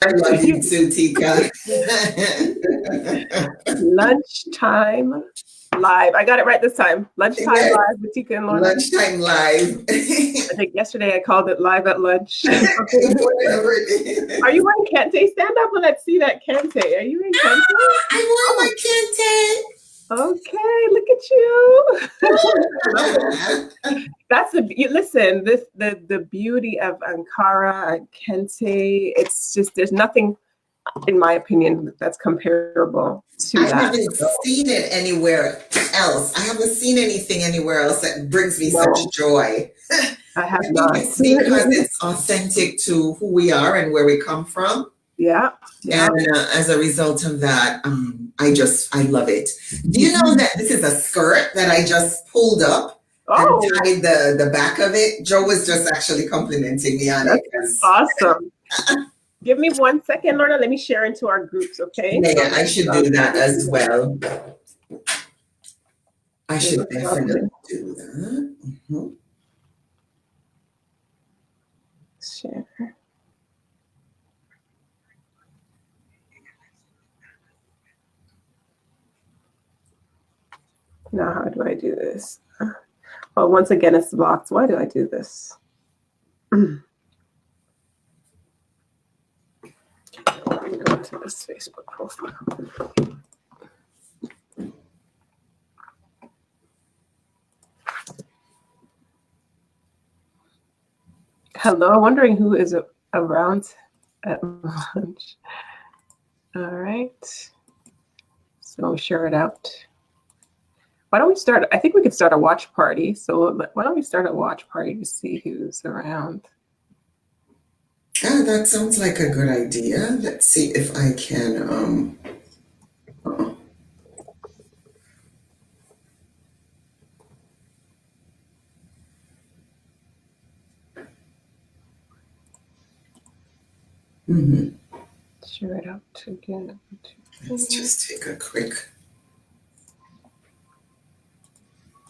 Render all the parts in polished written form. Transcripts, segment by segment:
I love you too, Teca. Lunchtime live. I got it right this time. Lunchtime Yes, live with Teca and Lorna. lunchtime live. I think yesterday I called it live at lunch. Whatever it is. Are you wearing kente? Stand up and let's see that kente. Are you in kente? I wore my kente. Okay, look at you. That's listen, the beauty of Ankara and kente, it's just there's nothing in my opinion that's comparable to that. I haven't seen it anywhere else. I haven't seen anything anywhere else that brings me such joy. I have not. It's because it's authentic to who we are and where we come from. Yeah. And as a result of that, I love it. Do you know that this is a skirt that I just pulled up and tied the back of it? Joe was just actually complimenting me on it. Awesome. Give me 1 second, Lorna. Let me share into our groups, okay? Yeah, I should do that as well. I should definitely do that. Mm-hmm. Share. Now, how do I do this? Well, once again, it's blocked. Why do I do this? Let me go to this Facebook profile. Hello, wondering who is around at lunch. All right. So share it out. Why don't we start? I think we could start a watch party. So why don't we start a watch party to see who's around? Yeah, that sounds like a good idea. Let's see if I can. Share it out again. Let's just take a quick.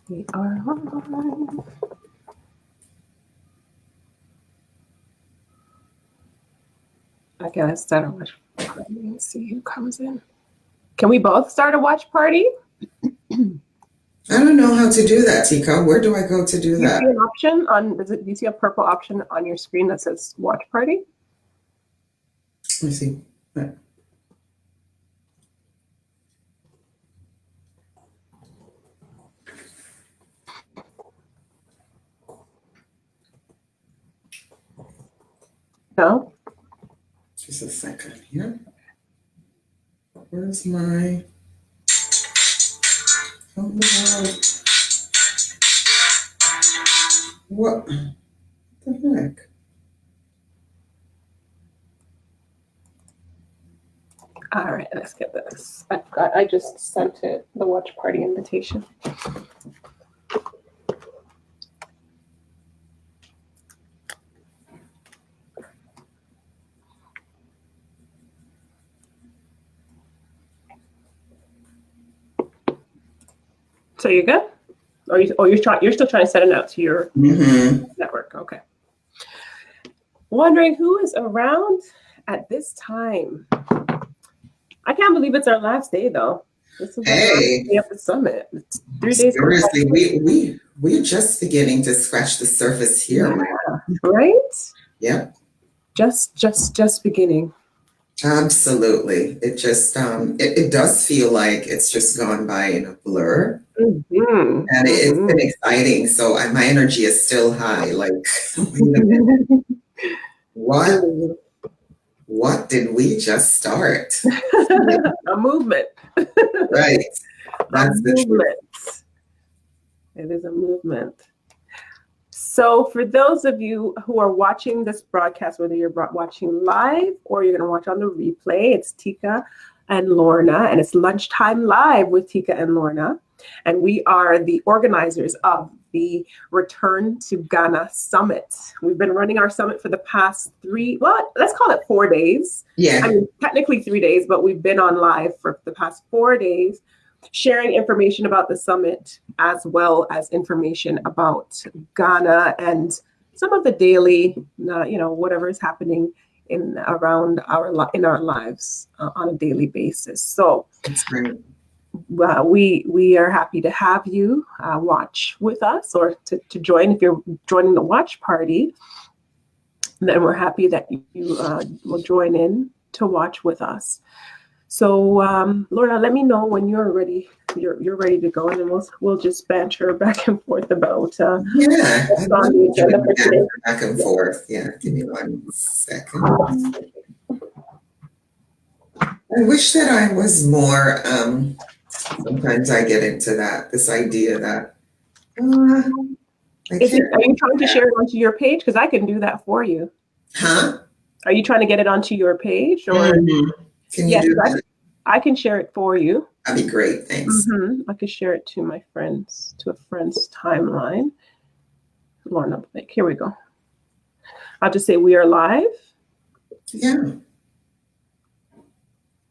We are on. Okay, let's start a watch party and see who comes in. Can we both start a watch party? I don't know how to do that, Teca. Where do I go to do that? Do you see an option on? Do you see a purple option on your screen that says watch party? Let me see. No. Just a second here. Where's my? Oh no. What the heck? All right, let's get this. I just sent it the watch party invitation. So you're good? Or you're still trying to set it out to your network. Okay. Wondering who is around at this time. I can't believe it's our last day though. This is the last day of the summit. It's 3 days. Seriously, we're just beginning to scratch the surface here. Yeah, right? Yeah. Just beginning. Absolutely. It just it does feel like it's just gone by in a blur. And it's been exciting. So my energy is still high. Like, wait a minute. What did we just start? A movement. Right. That's the truth. It is a movement. So for those of you who are watching this broadcast, whether you're watching live or you're going to watch on the replay, it's Teca and Lorna, and it's Lunchtime Live with Teca and Lorna. And we are the organizers of the Return to Ghana Summit. We've been running our summit for the past let's call it 4 days. Yeah. I mean, technically 3 days, but we've been on live for the past 4 days, sharing information about the summit as well as information about Ghana and some of the daily, whatever is happening in our lives on a daily basis. So That's great. we are happy to have you watch with us, or to join. If you're joining the watch party, then we're happy that you will join in to watch with us. So Lorna, let me know when you're ready. You're ready to go, and then we'll just banter back and forth about Yeah, what's on the agenda for today. back and forth. Yeah, give me 1 second. I wish that I was more. Sometimes I get into this idea that Are you trying to share it onto your page? Because I can do that for you. Huh? Are you trying to get it onto your page, or can you do that? I can share it for you. That'd be great. Thanks. I could share it to a friend's timeline. Lorna, here we go. I'll just say we are live. Yeah.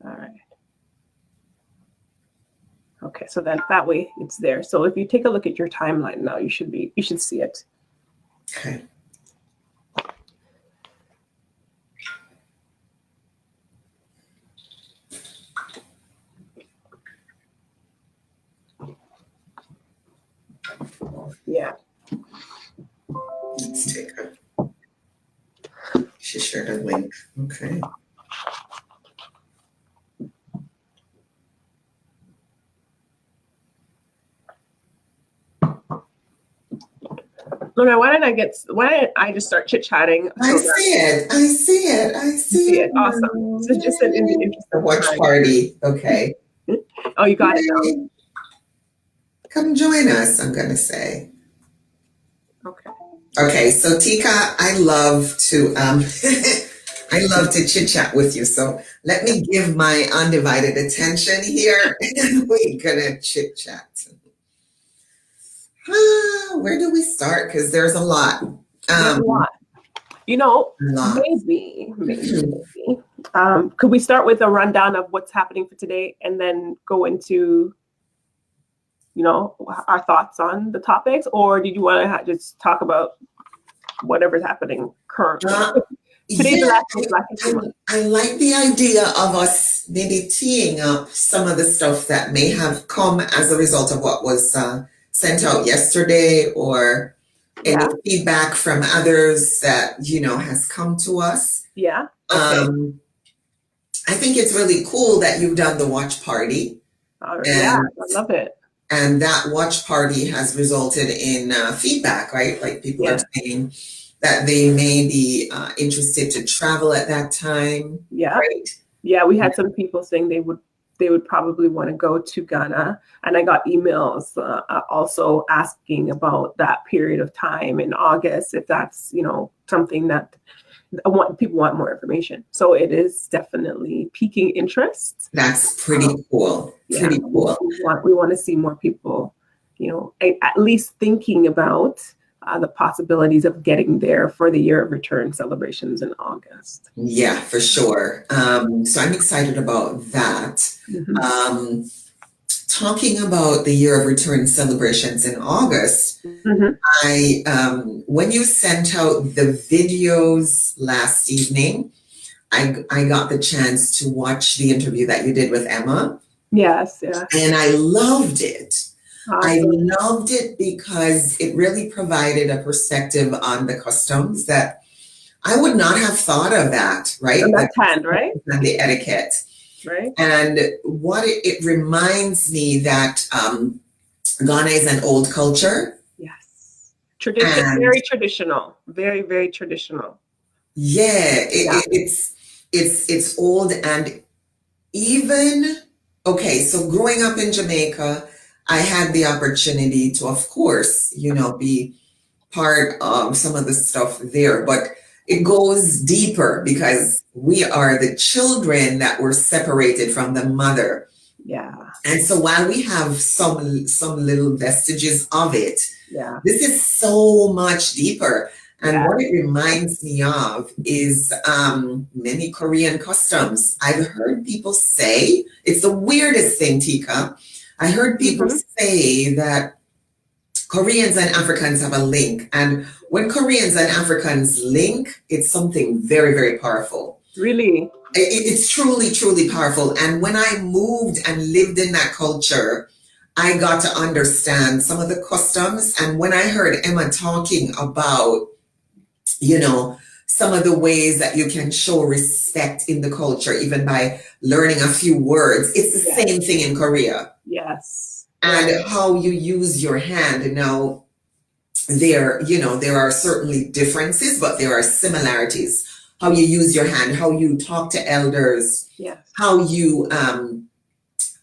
All right. Okay, so that way it's there. So if you take a look at your timeline now, you should see it. Okay. Yeah. Let's take she shared a link. Okay. Lorna, why don't I just start chit-chatting? I see it. Awesome. So just an interesting watch party. Okay. Oh, you got it now. Come join us, I'm gonna say. Okay. Okay, so Teca, I love to I love to chit chat with you. So let me give my undivided attention here. We're gonna chit chat. Where do we start? Because there's a lot. There's a lot. Maybe. Could we start with a rundown of what's happening for today, and then go into, our thoughts on the topics, or did you want to just talk about whatever's happening currently? Today's the last day. I like the idea of us maybe teeing up some of the stuff that may have come as a result of what was sent out yesterday, or any feedback from others that has come to us. Yeah. Okay. I think it's really cool that you've done the watch party. Yeah, I love it. And that watch party has resulted in feedback, right? Like people are saying that they may be interested to travel at that time. Yeah. Right? Yeah, we had some people saying they would probably want to go to Ghana. And I got emails also asking about that period of time in August, if that's, something that people want more information. So it is definitely piquing interest. That's pretty cool. Pretty cool. We want to see more people, at least thinking about the possibilities of getting there for the year of return celebrations in August. Yeah, for sure. So I'm excited about that. Mm-hmm. Talking about the year of return celebrations in August, I when you sent out the videos last evening, I got the chance to watch the interview that you did with Emma. Yes, yeah. And I loved it. I loved it because it really provided a perspective on the customs that I would not have thought of that, right? And that's hand, right? And the etiquette. Right. And what it reminds me that Ghana is an old culture. Yes. Very traditional. Very, very traditional. Yeah, it's old. And even, okay, so growing up in Jamaica, I had the opportunity to, of course, be part of some of the stuff there, but it goes deeper because we are the children that were separated from the mother. Yeah. And so while we have some little vestiges of it, this is so much deeper. And what it reminds me of is many Korean customs. I've heard people say, it's the weirdest thing, Teca. I heard people say that Koreans and Africans have a link. And when Koreans and Africans link, it's something very, very powerful. Really? It's truly, truly powerful. And when I moved and lived in that culture, I got to understand some of the customs. And when I heard Emma talking about, some of the ways that you can show respect in the culture, even by learning a few words, it's the same thing in Korea. Yes. And how you use your hand. Now, there are certainly differences, but there are similarities. How you use your hand, how you talk to elders, how you, there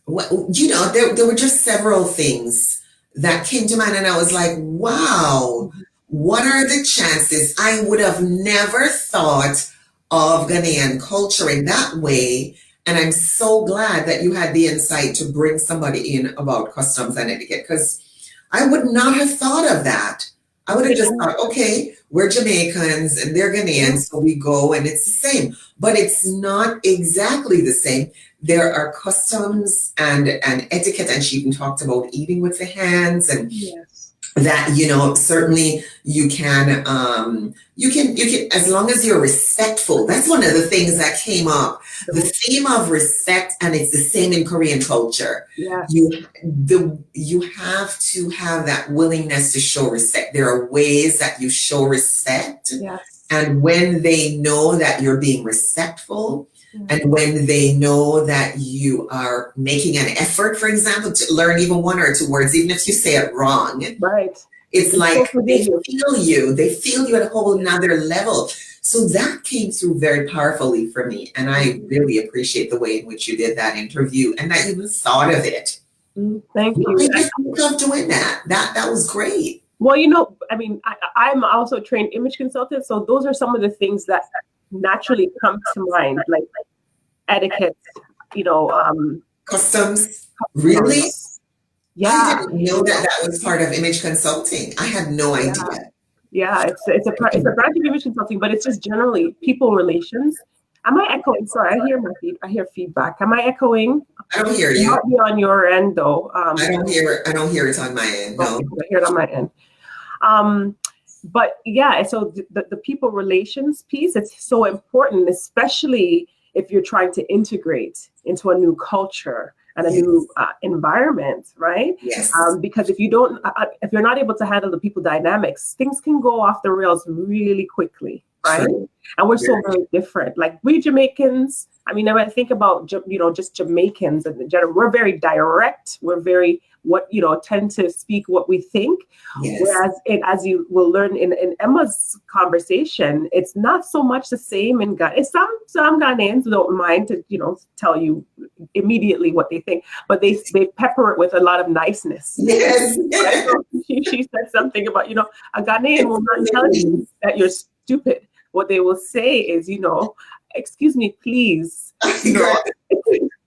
were just several things that came to mind, and I was like, wow, what are the chances? I would have never thought of Ghanaian culture in that way. And I'm so glad that you had the insight to bring somebody in about customs and etiquette, because I would not have thought of that. I would have just thought, okay, we're Jamaicans and they're Ghanaians, so we go and it's the same. But it's not exactly the same. There are customs and etiquette, and she even talked about eating with the hands, and that, certainly you can, as long as you're respectful. That's one of the things that came up, the theme of respect, and it's the same in Korean culture. You have to have that willingness to show respect. There are ways that you show respect. And when they know that you're being respectful, and when they know that you are making an effort, for example, to learn even one or two words, even if you say it wrong, it's like they feel you at a whole nother level. So that came through very powerfully for me. And I really appreciate the way in which you did that interview and that you even thought of it. Thank you. I love doing that. That was great. Well, I'm also a trained image consultant. So those are some of the things that naturally come to mind, like etiquette, customs. Really? Yeah. I didn't know that was part of image consulting. I had no idea. Yeah, it's a branch of image consulting, but it's just generally people relations. Am I echoing? Sorry, I hear feedback. Am I echoing? I don't hear you. Not be on your end though. I don't hear it on my end. No. Okay, I hear it on my end. But yeah, so the people relations piece, it's so important, especially if you're trying to integrate into a new culture and a new environment, right? Yes. Because if you're not able to handle the people dynamics, things can go off the rails really quickly, right? True. And we're so very different. Like we Jamaicans, when I think about just Jamaicans in general, we're very direct. We're very tend to speak what we think. Yes. Whereas as you will learn in Emma's conversation, it's not so much the same in Ghana. Some Ghanaians don't mind to tell you immediately what they think, but they pepper it with a lot of niceness. Yes. Right? So she said something about a Ghanaian will not tell you that you're stupid. What they will say is excuse me, please.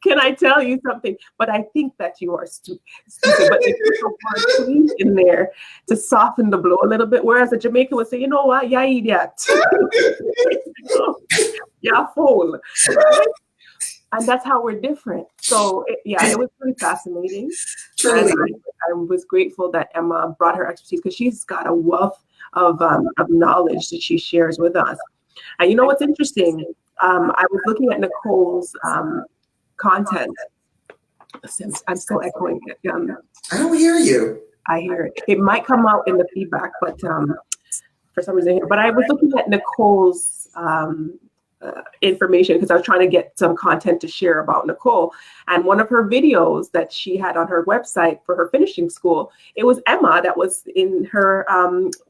Can I tell you something? But I think that you are stupid. But they put the word please in there to soften the blow a little bit. Whereas a Jamaican would say, you know what? Yeah, idiot. Yeah, fool. Right? And that's how we're different. So it was really fascinating. Truly. I was grateful that Emma brought her expertise because she's got a wealth of knowledge that she shares with us. And what's interesting? I was looking at Nicole's content. I'm still echoing it. I don't hear you. I hear it. It might come out in the feedback, but for some reason, but I was looking at Nicole's information because I was trying to get some content to share about Nicole. And one of her videos that she had on her website for her finishing school, it was Emma that was in her,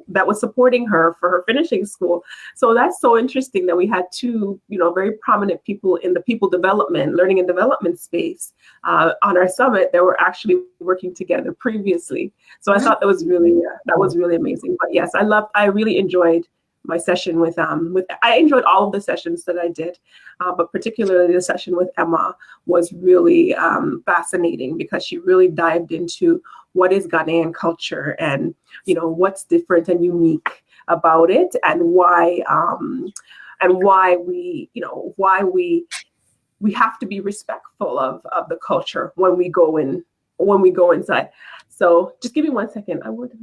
that was supporting her for her finishing school. So that's so interesting that we had two, very prominent people in the people development, learning and development space on our summit that were actually working together previously. So I thought that was really amazing. But yes, I really enjoyed my session with I enjoyed all of the sessions that I did, but particularly the session with Emma was really fascinating because she really dived into what is Ghanaian culture and what's different and unique about it and why we have to be respectful of the culture when we go inside. So just give me 1 second.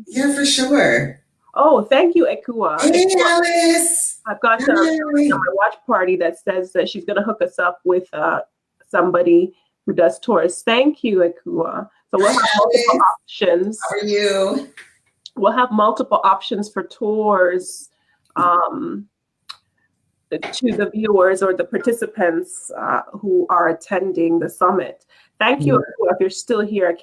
Yeah, for sure. Oh, thank you, Ekua. Hey, Alice. I've got my watch party that says that she's going to hook us up with somebody who does tours. Thank you, Ekua. So we'll have multiple options. How are you? We'll have multiple options for tours to the viewers or the participants who are attending the summit. Thank you, Ekua, if you're still here. I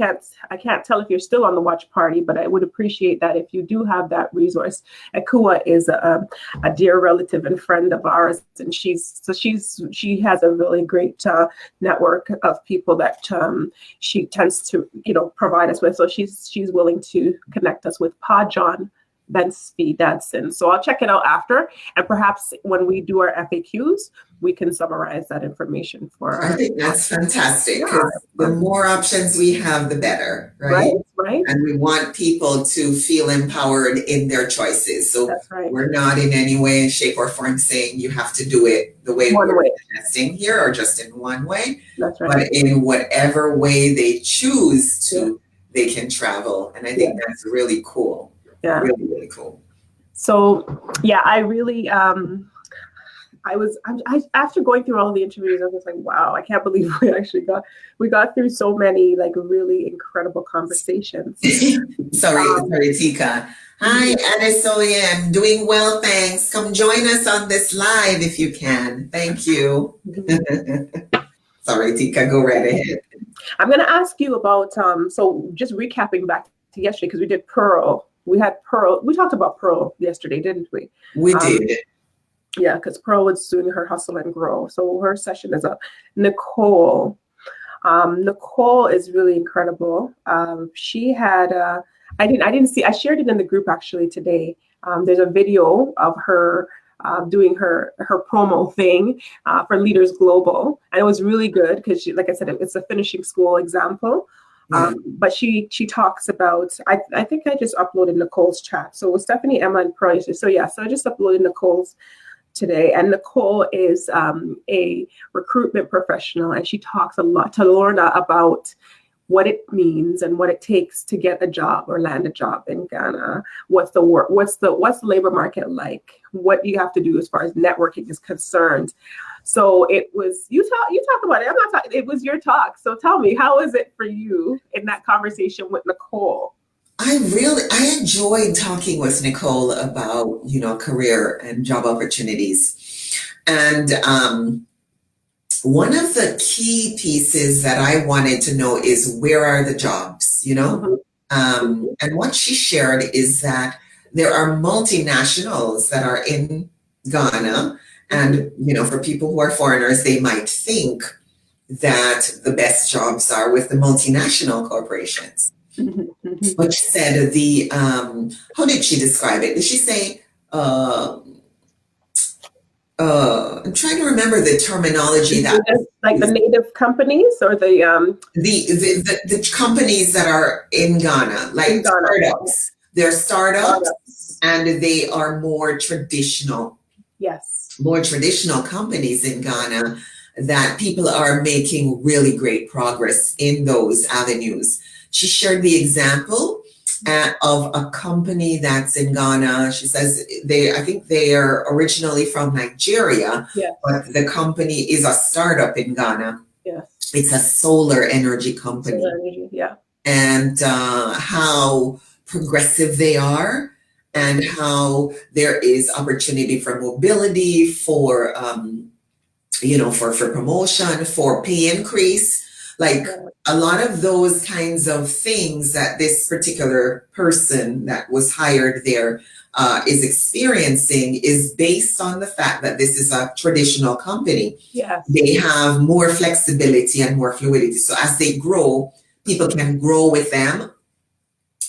can't tell if you're still on the watch party, but I would appreciate that if you do have that resource. Ekua is a dear relative and friend of ours, and she has a really great network of people that she tends to provide us with. So she's willing to connect us with Pa John Bensby Dadson. So I'll check it out after, and perhaps when we do our FAQs, we can summarize that information for I think that's fantastic, because the more options we have, the better, right? Right. And we want people to feel empowered in their choices. So that's right. We're not in any way, shape, or form saying you have to do it the way we're suggesting here, or just in one way. That's right. But in whatever way they choose to, they can travel. And I think that's really cool. Yeah. Really, really cool. So, I really, I after going through all of the interviews, I was like, wow, I can't believe we got through so many like really incredible conversations. Sorry, Teca. Hi, Anisoyem. Doing well, thanks. Come join us on this live if you can. Thank you. Sorry, Teca, go right ahead. I'm going to ask you about, so just recapping back to yesterday, because we did Pearl. We had Pearl. We talked about Pearl yesterday, didn't we? We did. Yeah, because Pearl was doing her Hustle and Grow. So her session is up. Nicole. Nicole is really incredible. She had, I shared it in the group actually today. There's a video of her doing her promo thing for Leaders Global. And it was really good because, like I said, it's a finishing school example. But she talks about, I think I just uploaded Nicole's chat. So with Stephanie, Emma, and Price. So I just uploaded Nicole's today. And Nicole is a recruitment professional, and she talks a lot to Lorna about what it means and what it takes to get a job or land a job in Ghana. What's the labor market like? What do you have to do as far as networking is concerned? So it was, you talk about it. I'm not talking, it was your talk. So tell me, how is it for you in that conversation with Nicole? I enjoyed talking with Nicole about, career and job opportunities. And one of the key pieces that I wanted to know is, where are the jobs, And what she shared is that there are multinationals that are in Ghana. And, for people who are foreigners, they might think that the best jobs are with the multinational corporations. But she said how did she describe it? Did she say, I'm trying to remember the terminology like the native companies or the companies that are in Ghana, like startups. They're startups, and they are more traditional. Yes. More traditional companies in Ghana, that people are making really great progress in those avenues. She shared the example of a company that's in Ghana. She says I think they are originally from Nigeria, but the company is a startup in Ghana. Yes. It's a solar energy company. Solar energy, yeah. And how progressive they are, and how there is opportunity for mobility, for for promotion, for pay increase, like a lot of those kinds of things that this particular person that was hired there is experiencing is based on the fact that this is a traditional company. Yes. They have more flexibility and more fluidity. So as they grow, people can grow with them.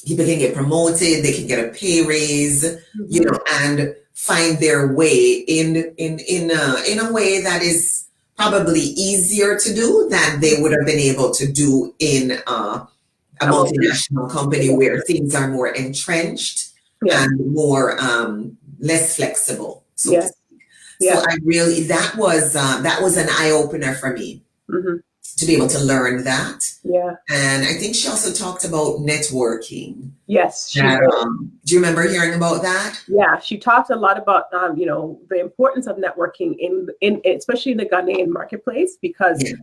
People can get promoted, they can get a pay raise, and find their way in a way that is probably easier to do than they would have been able to do in a multinational company where things are more entrenched and more less flexible. So I really, that was an eye opener for me. to be able to learn that. Yeah. And I think she also talked about networking. Yes, she That, did. do you remember hearing about that? Yeah, she talked a lot about the importance of networking in especially in the Ghanaian marketplace, because Yeah.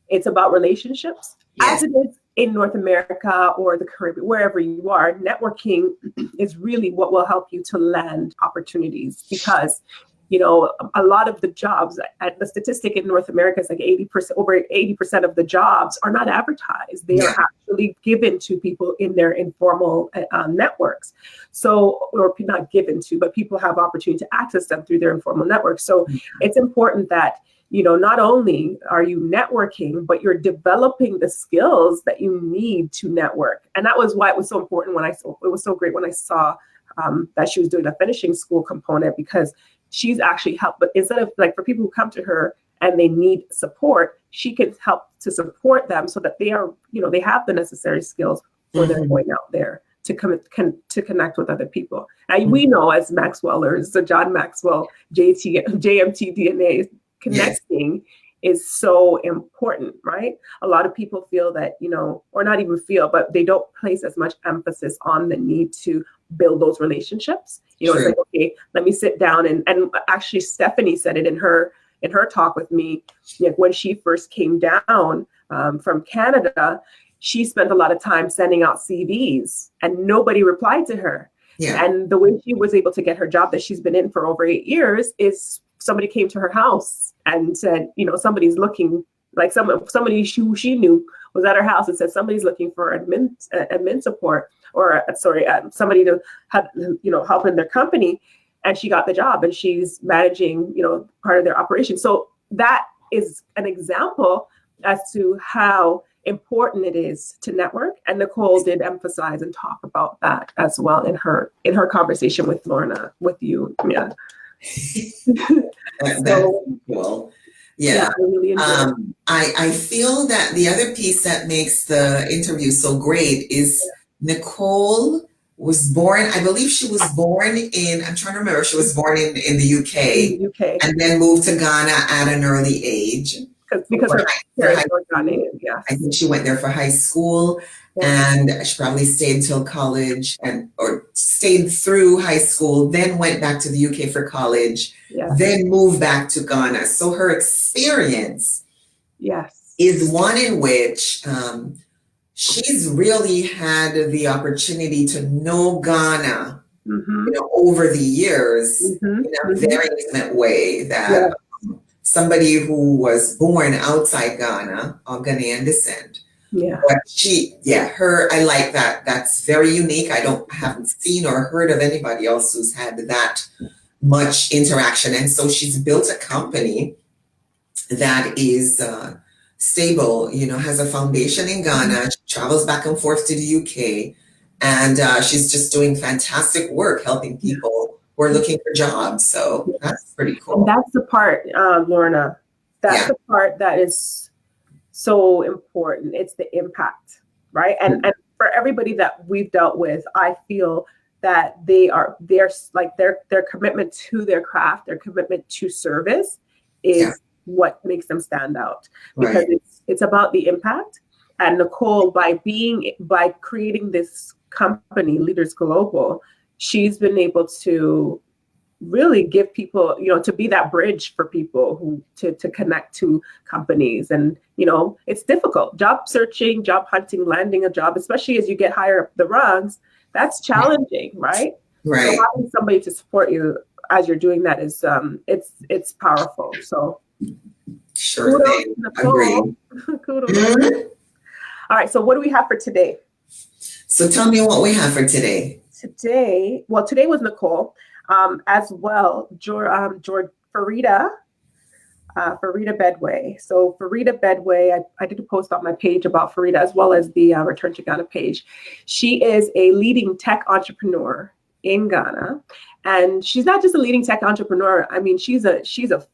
it's about relationships, as Yes. it is in North America or the Caribbean, wherever you are. Networking is really what will help you to land opportunities, because a lot of the jobs, at the statistic in North America is like 80%, over 80% of the jobs are not advertised. They are actually given to people in their informal networks. So, or not given to, but people have opportunity to access them through their informal networks. So it's important that not only are you networking, but you're developing the skills that you need to network. And that was why it was so important it was so great when I saw that she was doing a finishing school component, because she's actually helped. But instead of, like, for people who come to her and they need support, she can help to support them so that they are, they have the necessary skills for them going out there to connect with other people. And we know, as Maxwellers, so John Maxwell, JMT DNA, connecting is so important, right? A lot of people feel that, or not even feel, but they don't place as much emphasis on the need to build those relationships. It's like, okay, let me sit down. And actually Stephanie said it in her talk with me, like when she first came down from Canada, she spent a lot of time sending out CVs and nobody replied to her. Yeah. And the way she was able to get her job that she's been in for over 8 years is somebody came to her house and said, somebody's looking, like somebody who she knew was at her house and said, somebody's looking for admin support, or somebody to have, help in their company. And she got the job and she's managing, part of their operation. So that is an example as to how important it is to network. And Nicole did emphasize and talk about that as well in her conversation with Lorna, with you. Yeah. That's cool. Yeah. I really enjoyed it. I feel that the other piece that makes the interview so great is Nicole was born, I believe she was born in, I'm trying to remember, she was born in the UK, and then moved to Ghana at an early age. Because her parents were Ghanaian, yes. I think she went there for high school, and she probably stayed till college or stayed through high school, then went back to the UK for college, then moved back to Ghana. So her experience is one in which she's really had the opportunity to know Ghana, over the years in a very intimate way that somebody who was born outside Ghana, of Ghanaian descent. Yeah. But I like that. That's very unique. I haven't seen or heard of anybody else who's had that much interaction. And so she's built a company that is stable, has a foundation in Ghana. She travels back and forth to the UK, and she's just doing fantastic work helping people who are looking for jobs. So that's pretty cool. And that's the part, Lorna, that's the part that is so important. It's the impact, right? And for everybody that we've dealt with, I feel that they're like their commitment to their craft, their commitment to service is what makes them stand out, because it's about the impact. And Nicole, by creating this company, Leaders Global, she's been able to really give people, to be that bridge for people who to connect to companies. And, it's difficult. Job searching, job hunting, landing a job, especially as you get higher up the rungs, that's challenging, right? Right. So having somebody to support you as you're doing that is, it's powerful. So sure thing. Agreed. Kudos. All right. So what do we have for today? So tell me what we have for today. Today was Nicole, as well, Farida Bedway. So Farida Bedway, I did a post on my page about Farida, as well as the Return to Ghana page. She is a leading tech entrepreneur in Ghana, and she's not just a leading tech entrepreneur. I mean, she's a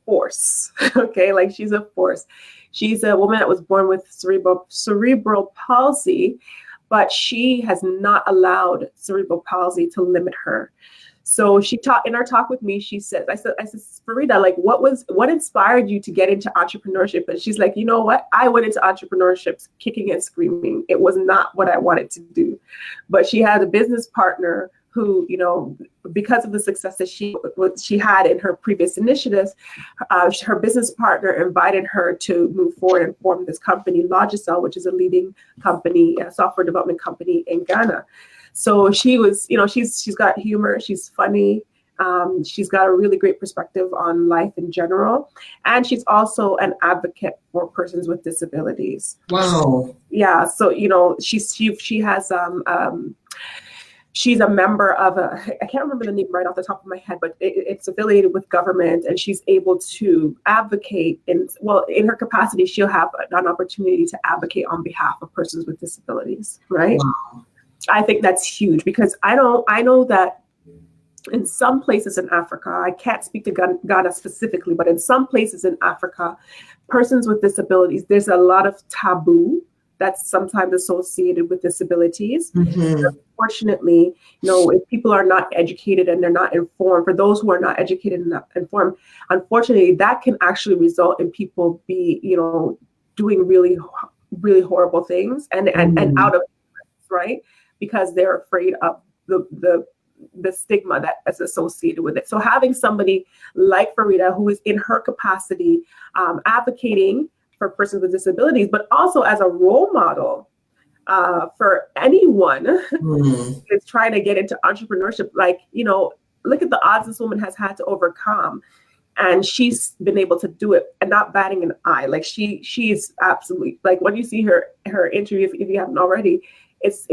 force. Okay, like she's a force. She's a woman that was born with cerebral palsy, but she has not allowed cerebral palsy to limit her. So she taught in our talk with me, she said, I said, Farida, like what inspired you to get into entrepreneurship? And she's like, you know what? I went into entrepreneurship kicking and screaming. It was not what I wanted to do. But she had a business partner who, you know, because of the success that she had in her previous initiatives, her business partner invited her to move forward and form this company, Logicel, which is a leading company, a software development company in Ghana. So she was, you know, she's got humor, she's funny, she's got a really great perspective on life in general, and she's also an advocate for persons with disabilities. Wow. Yeah. So you know, she has she's a member of I can't remember the name right off the top of my head, but it's affiliated with government, and she's able to advocate in her capacity. She'll have an opportunity to advocate on behalf of persons with disabilities, right? Wow. I think that's huge because I know that in some places in Africa, I can't speak to Ghana specifically, but in some places in Africa, persons with disabilities, there's a lot of taboo that's sometimes associated with disabilities. Mm-hmm. Unfortunately, you know, if people are not educated and they're not informed, for those who are not educated and not informed, unfortunately, that can actually result in people doing really, really horrible things and out of, right? Because they're afraid of the stigma that is associated with it. So having somebody like Farida, who is in her capacity advocating for persons with disabilities, but also as a role model for anyone who's trying to get into entrepreneurship, like, you know, look at the odds this woman has had to overcome. And she's been able to do it and not batting an eye. Like she's absolutely, like when you see her interview, if you haven't already, it's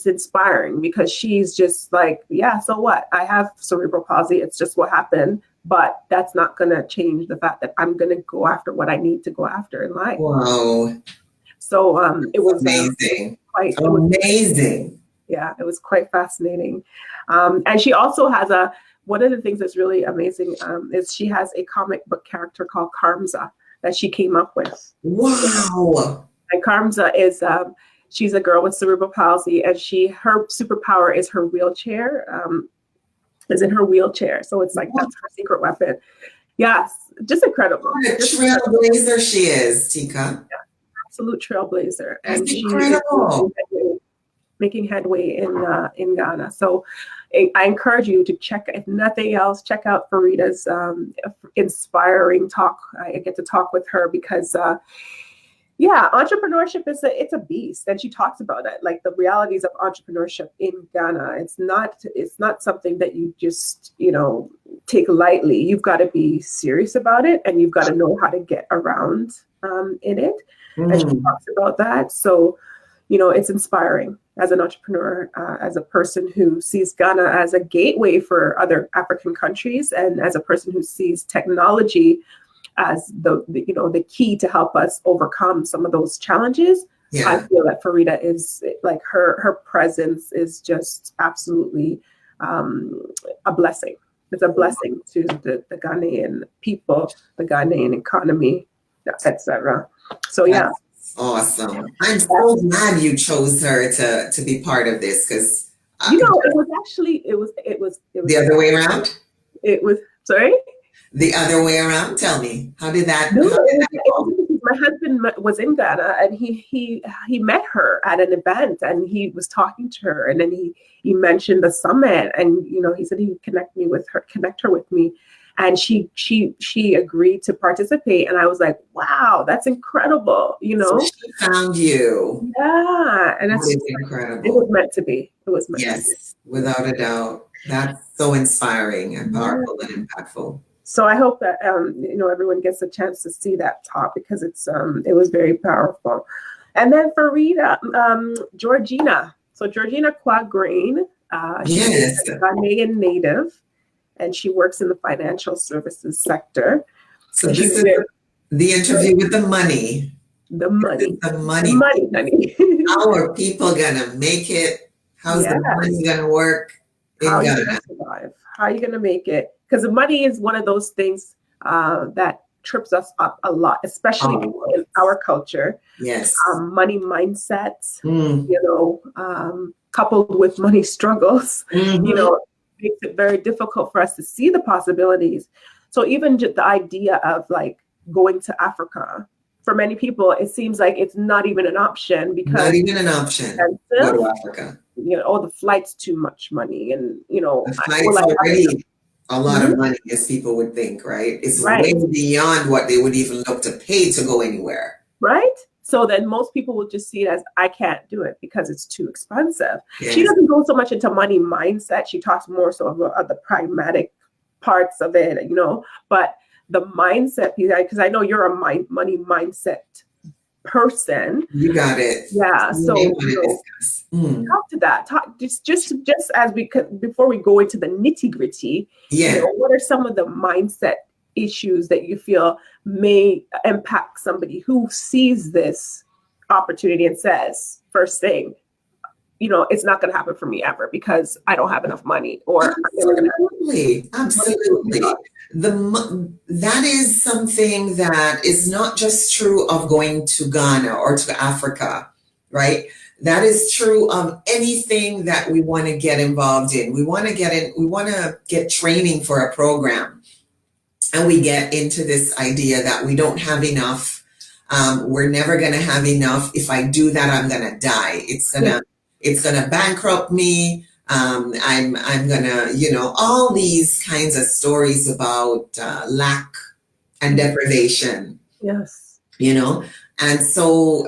inspiring because she's just like, yeah, so what? I have cerebral palsy. It's just what happened. But that's not going to change the fact that I'm going to go after what I need to go after in life. Wow. So it was amazing. Amazing. Yeah, it was quite fascinating. And she also has one of the things that's really amazing is she has a comic book character called Karmza that she came up with. Wow. And Karmza is she's a girl with cerebral palsy, and her superpower is her wheelchair. Is in her wheelchair, so it's like that's her secret weapon. Yes, just incredible. What a trailblazer she is, Teca. Yeah, absolute trailblazer, and she's incredible. Making headway in Ghana. So I encourage you to check, if nothing else, check out Farida's inspiring talk. I get to talk with her because. Yeah, entrepreneurship it's a beast, and she talks about it, like the realities of entrepreneurship in Ghana. It's not something that you just take lightly. You've got to be serious about it, and you've got to know how to get around in it. And she talks about that. So, it's inspiring as an entrepreneur, as a person who sees Ghana as a gateway for other African countries, and as a person who sees technology as the key to help us overcome some of those challenges. Yeah. I feel that Farida is like her presence is just absolutely a blessing. It's a blessing to the Ghanaian people, the Ghanaian economy, etc. So yeah. Awesome. I'm so glad you chose her to be part of this, because it was the other way around. It was sorry. The other way around? Tell me, how did that go? My husband was in Ghana, and he met her at an event, and he was talking to her, and then he mentioned the summit, and he said he would connect her with me, and she agreed to participate, and I was like, wow, that's incredible, So she found you. Yeah, and it's incredible. It was meant to be. It was meant to be. Yes, without a doubt. That's so inspiring and powerful and impactful. So I hope that everyone gets a chance to see that talk, because it was very powerful. And then Farida, Georgina. So Georgina Quagrain, she's a Ghanaian native, and she works in the financial services sector. So this is the interview with the money. The money. The money. How are people gonna make it? How's the money gonna work in Ghana? How are you gonna survive? How are you gonna make it? Because the money is one of those things that trips us up a lot, especially in our culture. Yes. Money mindset, coupled with money struggles. makes it very difficult for us to see the possibilities. So even just the idea of like going to Africa, for many people, it seems like it's not even an option because not even an option. Go to Africa. You know, oh, the flight's too much money, and you know, the flight's already a lot of money, as people would think, right? It's way beyond what they would even look to pay to go anywhere. Right? So then most people will just see it as, I can't do it because it's too expensive. Yes. She doesn't go so much into money mindset. She talks more so of the pragmatic parts of it, you know, but the mindset piece, because I know you're a money mindset person. You got it. Yeah. So talk to that. Talk just as we could before we go into the nitty gritty. Yeah. You know, what are some of the mindset issues that you feel may impact somebody who sees this opportunity and says, first thing, you know, it's not going to happen for me ever because I don't have enough money, or absolutely. That is something that is not just true of going to Ghana or to Africa, right? That is true of anything that we want to get involved in. We want to get training for a program, and we get into this idea that we don't have enough. We're never going to have enough. If I do that, I'm going to die. It's gonna bankrupt me. I'm gonna, you know, all these kinds of stories about lack and deprivation. Yes. You know, and so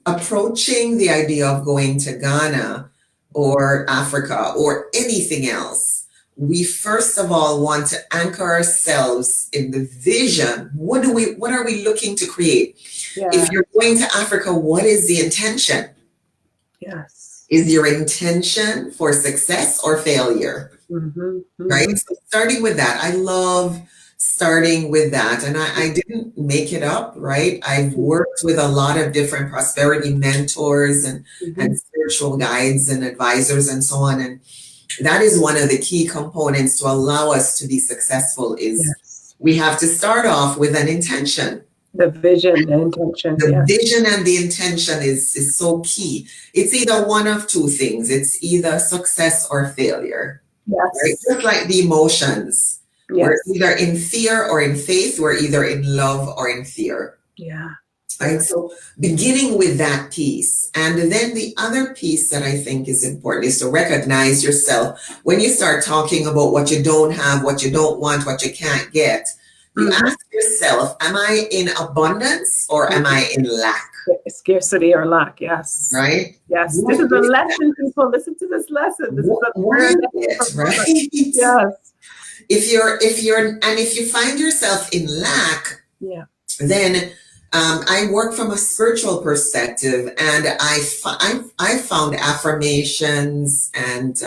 approaching the idea of going to Ghana or Africa or anything else, we first of all want to anchor ourselves in the vision. What are we looking to create? Yeah. If you're going to Africa, what is the intention? Yes. Is your intention for success or failure? Right? So starting with that, I love starting with that. And I didn't make it up, right? I've worked with a lot of different prosperity mentors and spiritual guides and advisors and so on. And that is one of the key components to allow us to be successful is we have to start off with an intention. The vision and intention. The vision and the intention is so key. It's either one of two things. It's either success or failure. Yes. Right? Just like the emotions. Yes. We're either in fear or in faith. We're either in love or in fear. Yeah. Right. So beginning with that piece. And then the other piece that I think is important is to recognize yourself. When you start talking about what you don't have, what you don't want, what you can't get, you ask yourself, am I in abundance or am I in lack? Scarcity or lack, yes. Right? Yes. This is a lesson, people. Listen to this lesson. This is a right? Yes. If you find yourself in lack, then I work from a spiritual perspective, and I found affirmations and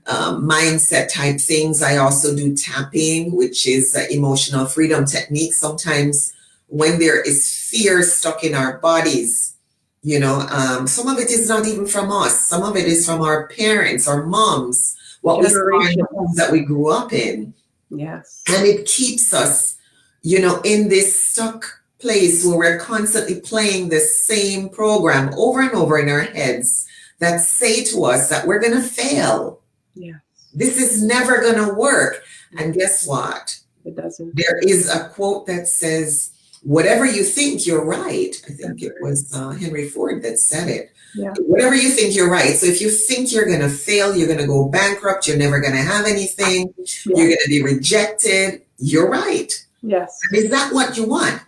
mindset type things. I also do tapping, which is emotional freedom technique. Sometimes when there is fear stuck in our bodies, you know, some of it is not even from us. Some of it is from our parents, our moms, what we saw in the homes that we grew up in. Yes. And it keeps us, you know, in this stuck place where we're constantly playing the same program over and over in our heads that say to us that we're going to fail. Yeah. This is never going to work. And guess what? It doesn't. There is a quote that says, whatever you think, you're right. I think it was Henry Ford that said it. Yeah. Whatever you think, you're right. So if you think you're going to fail, you're going to go bankrupt, you're never going to have anything, you're going to be rejected, you're right. Yes. And is that what you want?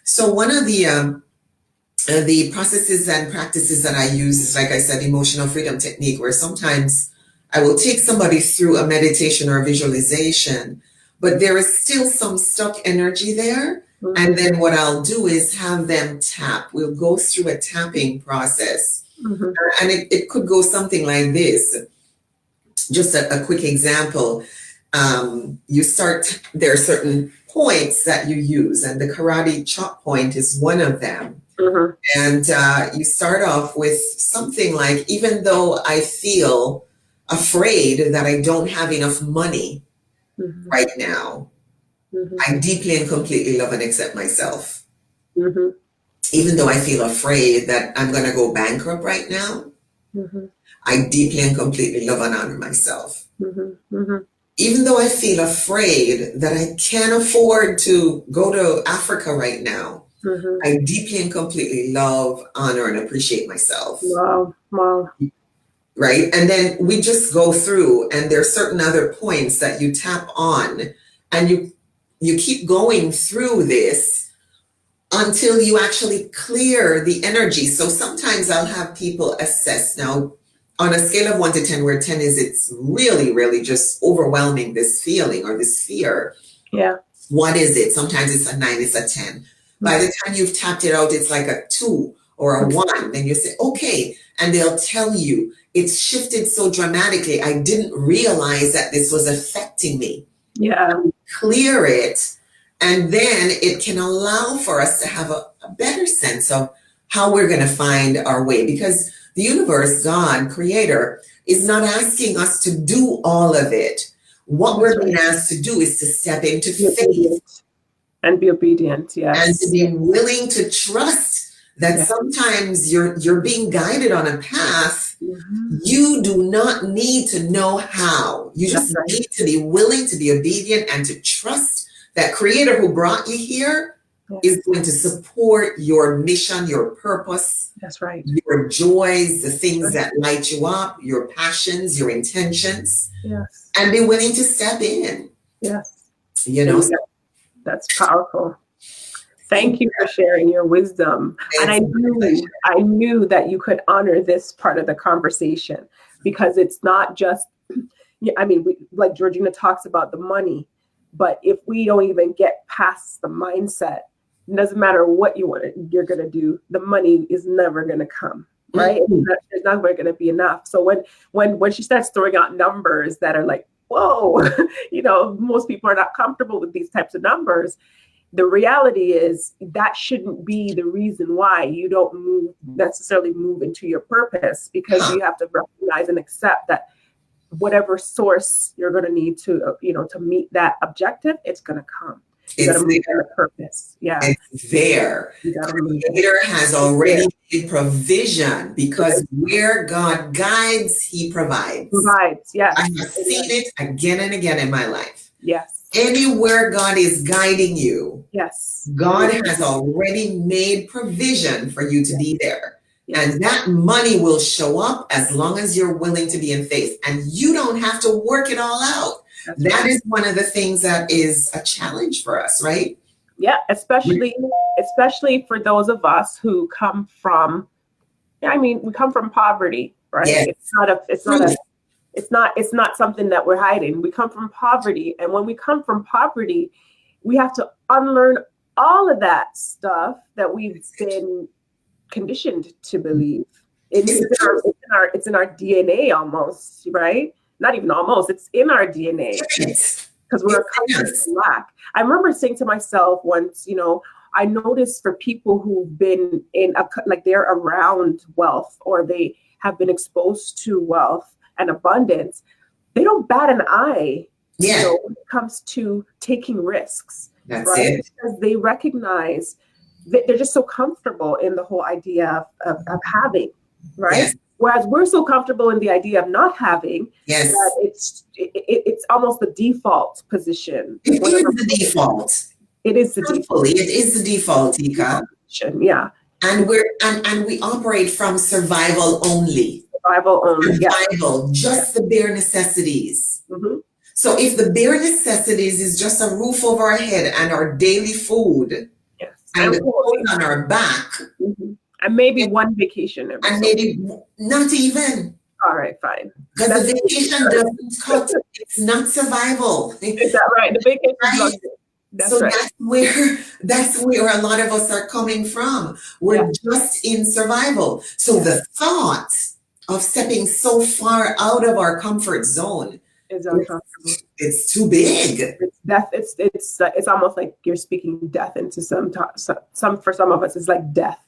So one of the processes and practices that I use is, like I said, emotional freedom technique, where sometimes I will take somebody through a meditation or a visualization, but there is still some stuck energy there. And then what I'll do is have them tap. We'll go through a tapping process. And it could go something like this. Just a quick example. There are certain points that you use, and the karate chop point is one of them. And you start off with something like, even though I feel afraid that I don't have enough money right now, I deeply and completely love and accept myself. Even though I feel afraid that I'm going to go bankrupt right now, Mm-hmm. I deeply and completely love and honor myself. Mm-hmm. Mm-hmm. Even though I feel afraid that I can't afford to go to Africa right now, Mm-hmm. I deeply and completely love, honor, and appreciate myself. Wow. Wow. Right? And then we just go through, and there are certain other points that you tap on, and you keep going through this until you actually clear the energy. So sometimes I'll have people assess now on a scale of 1 to 10, where 10 is it's really, really just overwhelming, this feeling or this fear. Yeah. What is it? Sometimes it's a 9, it's a 10. By the time you've tapped it out, it's like a 2 or a 1. Then you say, okay. And they'll tell you, it's shifted so dramatically. I didn't realize that this was affecting me. Yeah. Clear it. And then it can allow for us to have a better sense of how we're going to find our way. Because the universe, God, creator, is not asking us to do all of it. What we're being asked to do is to step into faith and be obedient, yes, and to be willing to trust that sometimes you're being guided on a path. Mm-hmm. You do not need to know how. You just need to be willing to be obedient and to trust that creator who brought you here is going to support your mission, your purpose. That's right. Your joys, the things that light you up, your passions, your intentions. Yes. And be willing to step in. Yes. You know, that's powerful. Thank you for sharing your wisdom. And I knew that you could honor this part of the conversation, because it's not just, I mean, like Georgina talks about the money, but if we don't even get past the mindset, it doesn't matter what you're going to do, the money is never going to come, right? Mm-hmm. It's not going to be enough. So when she starts throwing out numbers that are like, whoa, most people are not comfortable with these types of numbers. The reality is that shouldn't be the reason why you don't necessarily move into your purpose, because you have to recognize and accept that whatever source you're going to need to, to meet that objective, it's going to come. You got to move in the purpose. Yeah. It's there. Creator has already made provision, because where God guides, he provides. Yes. I have seen it again and again in my life. Yes. Anywhere God is guiding you, yes, God has already made provision for you to be there. Yes. And that money will show up as long as you're willing to be in faith. And you don't have to work it all out. That is one of the things that is a challenge for us, right? Yeah, especially for those of us who come from, we come from poverty, right? Yes. It's not something that we're hiding. We come from poverty. And when we come from poverty, we have to unlearn all of that stuff that we've been conditioned to believe. It's in our DNA almost, right? Not even almost, it's in our DNA, because we're accustomed to lack. I remember saying to myself once, I noticed for people who've been they're around wealth, or they have been exposed to wealth and abundance, they don't bat an eye when it comes to taking risks. That's right? Because they recognize that they're just so comfortable in the whole idea of having, right? Yes. Whereas we're so comfortable in the idea of not having, that it's almost the default position. It is the default. It is the default. It is the default, Teca. Yeah. And we operate from survival only. Survival, just the bare necessities. Mm-hmm. So if the bare necessities is just a roof over our head and our daily food, and the clothes on our back, and maybe one vacation, and maybe not even. All right, fine. Because the vacation doesn't cut. It's not survival. Is that right? The vacation, right? That's where a lot of us are coming from. We're just in survival. So the thought of stepping so far out of our comfort zone is uncomfortable. It's too big. It's death. It's almost like you're speaking death into some for some of us. It's like death.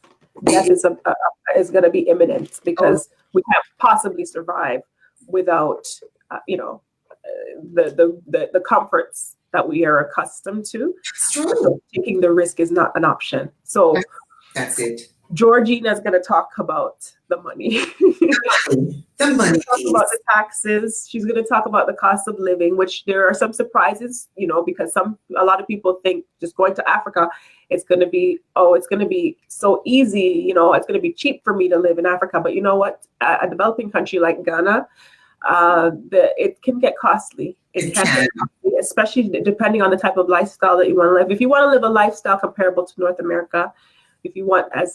Death is going to be imminent, because we can't possibly survive without the comforts that we are accustomed to. It's true. So taking the risk is not an option. So that's it. Georgina's going to talk about the money. The money. Talk about the taxes. She's going to talk about the cost of living, which there are some surprises, because a lot of people think just going to Africa, it's going to be so easy, it's going to be cheap for me to live in Africa. But you know what? A developing country like Ghana, it can get costly. It can get costly, especially depending on the type of lifestyle that you want to live. If you want to live a lifestyle comparable to North America, if you want, as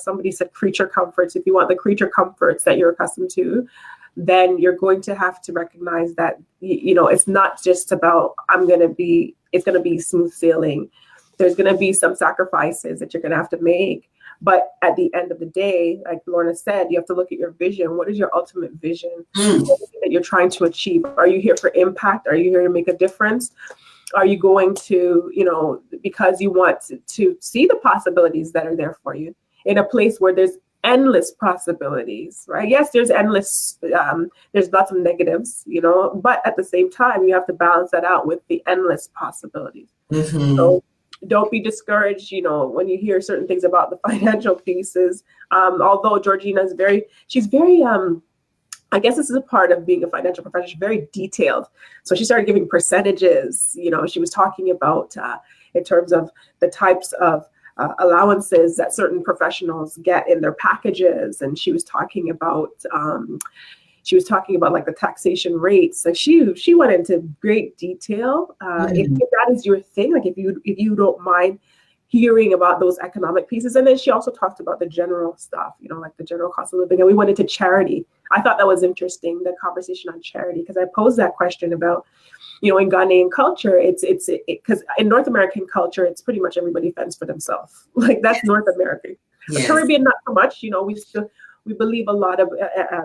somebody said, creature comforts, if you want the creature comforts that you're accustomed to, then you're going to have to recognize that, it's not just about, it's going to be smooth sailing. There's going to be some sacrifices that you're going to have to make. But at the end of the day, like Lorna said, you have to look at your vision. What is your ultimate vision that you're trying to achieve? Are you here for impact? Are you here to make a difference? Are you going to, because you want to see the possibilities that are there for you in a place where there's endless possibilities, right? Yes, there's endless, there's lots of negatives, but at the same time, you have to balance that out with the endless possibilities. Mm-hmm. So don't be discouraged, when you hear certain things about the financial pieces. Although Georgina is she's very, I guess this is a part of being a financial professional. She's very detailed. So she started giving percentages. She was talking about in terms of the types of allowances that certain professionals get in their packages. And she was talking about like the taxation rates. So she went into great detail. If that is your thing, like if you don't mind hearing about those economic pieces. And then she also talked about the general stuff, like the general cost of living. And we went into charity. I thought that was interesting, the conversation on charity, because I posed that question about, in Ghanaian culture, it's because in North American culture, it's pretty much everybody fends for themselves. Like that's North American. Yes. Caribbean, not so much. We believe a lot of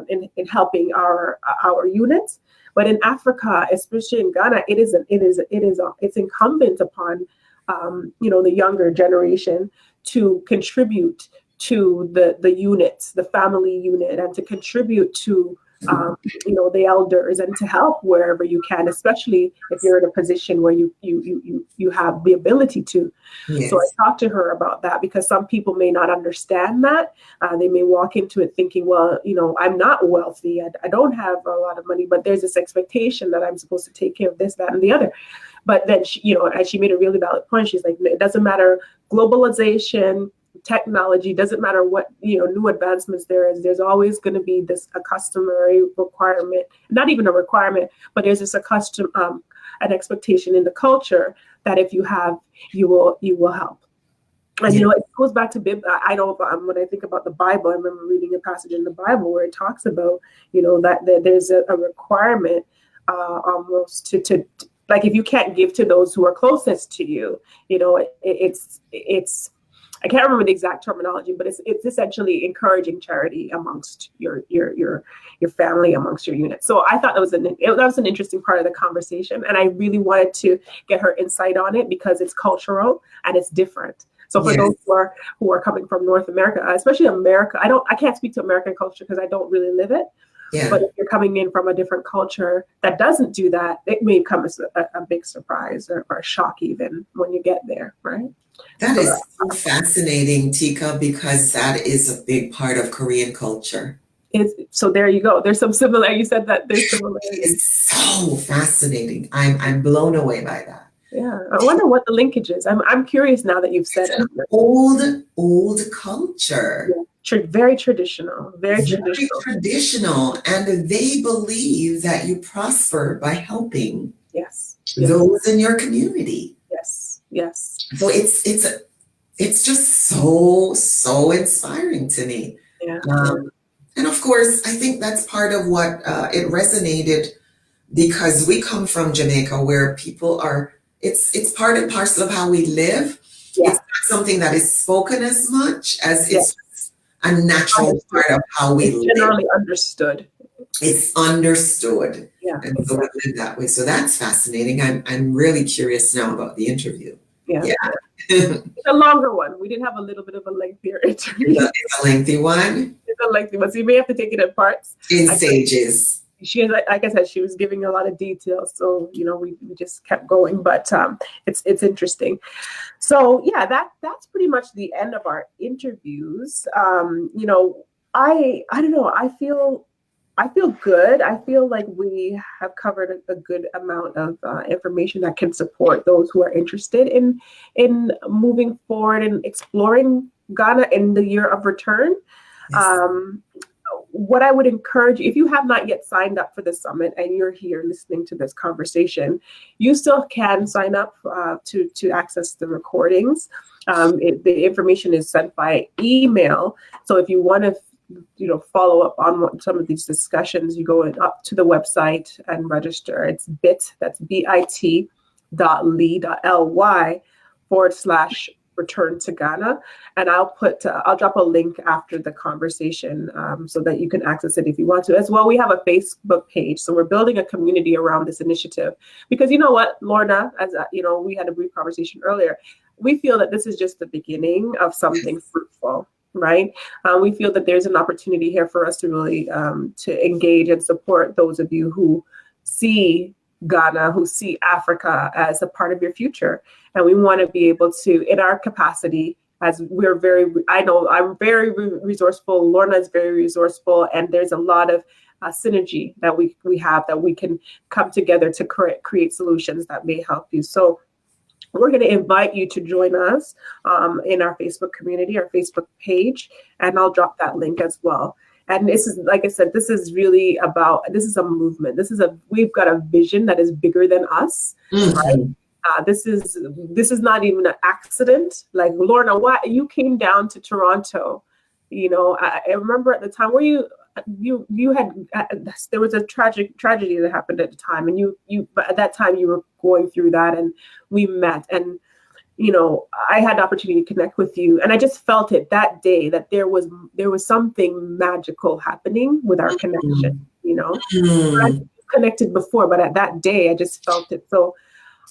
in helping our units, but in Africa, especially in Ghana, it's incumbent upon the younger generation to contribute to the units, the family unit, and to contribute to the elders and to help wherever you can, especially if you're in a position where you have the ability to. Yes. So I talked to her about that because some people may not understand that. They may walk into it thinking, well, I'm not wealthy. I don't have a lot of money, but there's this expectation that I'm supposed to take care of this, that, and the other. But then and she made a really valid point. She's like, it doesn't matter globalization, technology, doesn't matter what new advancements there is. There's always going to be a customary requirement, not even a requirement, but there's this an expectation in the culture that if you have, you will help. And it goes back to I know when I think about the Bible, I remember reading a passage in the Bible where it talks about that there's a requirement almost to like if you can't give to those who are closest to you, it's I can't remember the exact terminology, but it's essentially encouraging charity amongst your family, amongst your unit. So I thought that was an interesting part of the conversation, and I really wanted to get her insight on it because it's cultural and it's different. So for those who are coming from North America, especially America, I can't speak to American culture because I don't really live it. Yeah. But if you're coming in from a different culture that doesn't do that, it may come as a big surprise or a shock even when you get there, right? That is so fascinating, Teca, because that is a big part of Korean culture. So there you go. There's some similar. You said that there's similarities. It's so fascinating. I'm blown away by that. Yeah, I wonder what the linkage is. I'm curious now that you've said it. Old culture. Yeah. Very traditional, very traditional, and they believe that you prosper by helping those in your community. Yes. So it's just so inspiring to me. Yeah. And of course, I think that's part of what it resonated because we come from Jamaica, where people are. It's part and parcel of how we live. Yeah. It's not something that is spoken as much as it's a natural part of how we live. Generally understood. It's understood. Yeah. And so we live that way. So that's fascinating. I'm really curious now about the interview. Yeah. It's a longer one. We did have a little bit of a lengthier interview. It's a lengthy one? It's a lengthy one. So you may have to take it in parts. In stages. she, like I said, she was giving a lot of details. So, we just kept going, but it's interesting. So yeah, that's pretty much the end of our interviews. I don't know. I feel good. I feel like we have covered a good amount of information that can support those who are interested in moving forward and exploring Ghana in the year of return. Yes. What I would encourage you, if you have not yet signed up for the summit and you're here listening to this conversation, you still can sign up to access the recordings. The information is sent by email. So if you want to follow up on some of these discussions, you go up to the website and register. It's that's bit.ly/return to Ghana. And I'll drop a link after the conversation so that you can access it if you want to. As well, we have a Facebook page. So we're building a community around this initiative because you know what, Lorna, as we had a brief conversation earlier, we feel that this is just the beginning of something fruitful. Right. We feel that there's an opportunity here for us to really to engage and support those of you who see Ghana, who see Africa as a part of your future. And we want to be able to, in our capacity, as I know I'm very resourceful, Lorna is very resourceful, and there's a lot of synergy that we have that we can come together to create solutions that may help you. So we're going to invite you to join us in our Facebook community, our Facebook page, and I'll drop that link as well. And this is, like I said, this is a movement. We've got a vision that is bigger than us. Mm-hmm. Right? This is not even an accident. Like, Lorna, why you came down to Toronto? I remember at the time where you had there was a tragedy that happened at the time, and but at that time you were going through that, and we met, and I had the opportunity to connect with you, and I just felt it that day that there was something magical happening with our connection. I connected before, but at that day I just felt it. So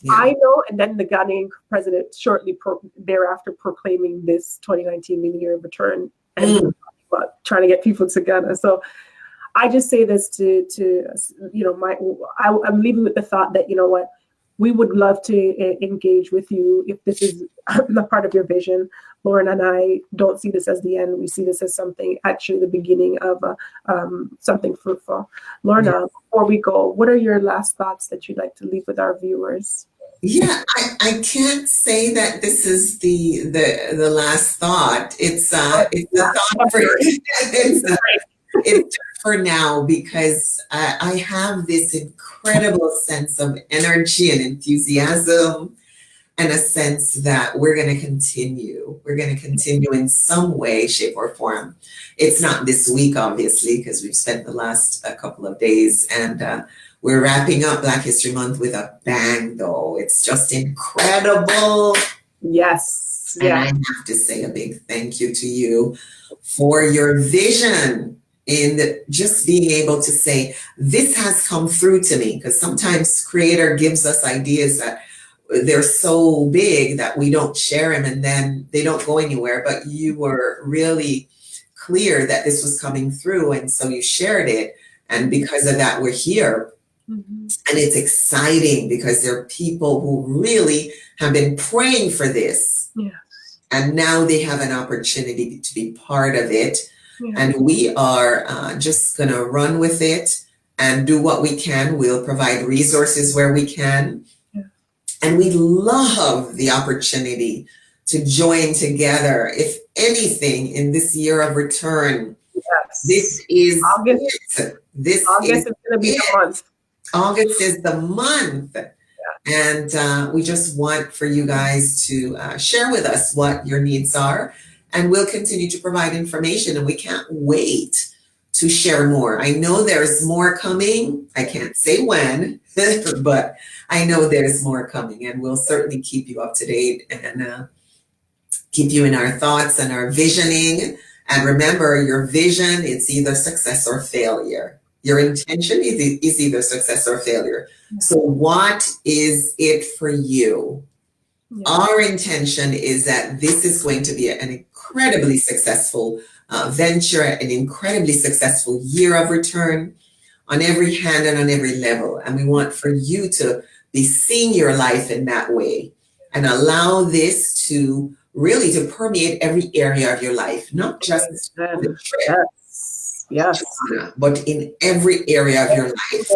yeah. I know, and then the Ghanaian president shortly thereafter proclaiming this 2019 being the year of return, and trying to get people to Ghana. So I just say this to I'm leaving with the thought that, we would love to engage with you if this is a part of your vision. Lauren and I don't see this as the end. We see this as actually the beginning of something fruitful. Lorna, yes. Before we go, what are your last thoughts that you'd like to leave with our viewers? Yeah, I can't say that this is the last thought. It's the thought for it's just for now, because I have this incredible sense of energy and enthusiasm, and a sense that we're going to continue. We're going to continue in some way, shape, or form. It's not this week, obviously, because we've spent the last couple of days, and we're wrapping up Black History Month with a bang, though. It's just incredible. Yes. And I have to say a big thank you to you for your vision in just being able to say, this has come through to me. Because sometimes Creator gives us ideas that they're so big that we don't share them, and then they don't go anywhere. But you were really clear that this was coming through, and so you shared it. And because of that, we're here. Mm-hmm. And it's exciting because there are people who really have been praying for this. Yeah. And now they have an opportunity to be part of it. Yeah. And we are just going to run with it and do what we can. We'll provide resources where we can. Yeah. And we love the opportunity to join together. If anything, in this year of return, yes. This is August. August is going to be the month. August is the month. Yeah. And we just want for you guys to share with us what your needs are. And we'll continue to provide information. And we can't wait to share more. I know there's more coming. I can't say when, but I know there's more coming. And we'll certainly keep you up to date and keep you in our thoughts and our visioning. And remember, your vision, it's either success or failure. Your intention is either success or failure. So what is it for you? Yeah. Our intention is that this is going to be an incredibly successful venture, an incredibly successful year of return. on every hand and on every level. And we want for you to be seeing your life in that way and allow this to really to permeate every area of your life, not just the trip, Yes. but in every area of your life.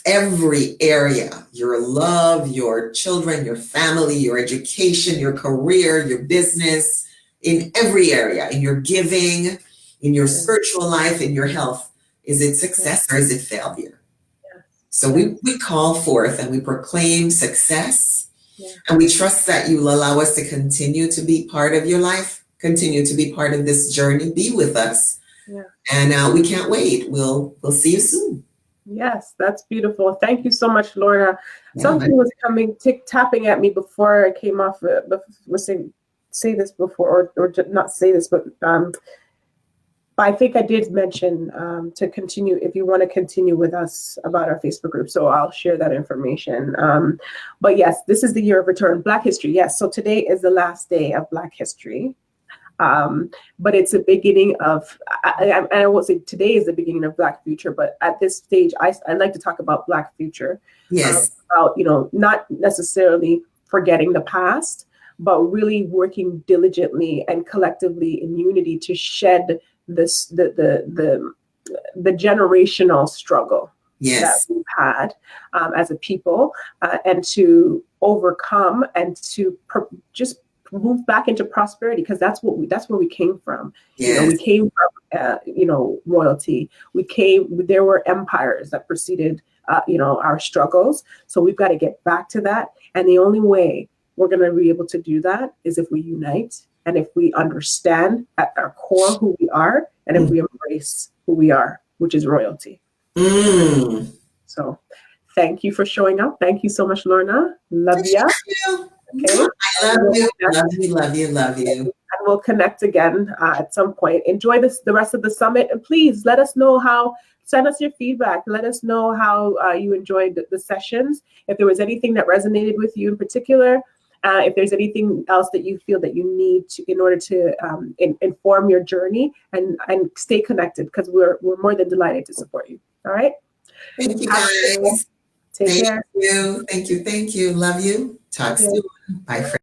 Every area, your love, your children, your family, your education, your career, your business, in every area, in your giving, in your spiritual life, in your health. Is it success or is it failure? So we call forth and we proclaim success, and we trust that you will allow us to continue to be part of your life, continue to be part of this journey, be with us. And we can't wait. We'll see you soon. Yes, that's beautiful. Thank you so much, Lorna. Something was tapping at me before I came off. Was say this before, or not say this, but I think I did mention to continue, if you want to continue with us, about our Facebook group. So I'll share that information. But yes, this is the year of return. Black History. Yes. So today is the last day of Black History. But it's a beginning of, I won't say today is the beginning of Black future, but at this stage, I like to talk about Black future. Yes. About, not necessarily forgetting the past, but really working diligently and collectively in unity to shed the generational struggle that we've had as a people, and to overcome and to just move back into prosperity, because that's where we came from. We came from royalty. There were empires that preceded our struggles. So we've got to get back to that. And the only way we're going to be able to do that is if we unite, and if we understand at our core who we are, and if we embrace who we are, which is royalty. So thank you for showing up. Thank you so much, Lorna. Love you. Okay. I love you. And we'll connect again at some point. Enjoy the rest of the summit, and please let us know send us your feedback. Let us know how you enjoyed the sessions. If there was anything that resonated with you in particular, if there's anything else that you feel that you need to, in order to inform your journey and stay connected, because we're more than delighted to support you. All right. Thank you, guys. Take care. Thank you. Love you. Talk soon. Bye, friends.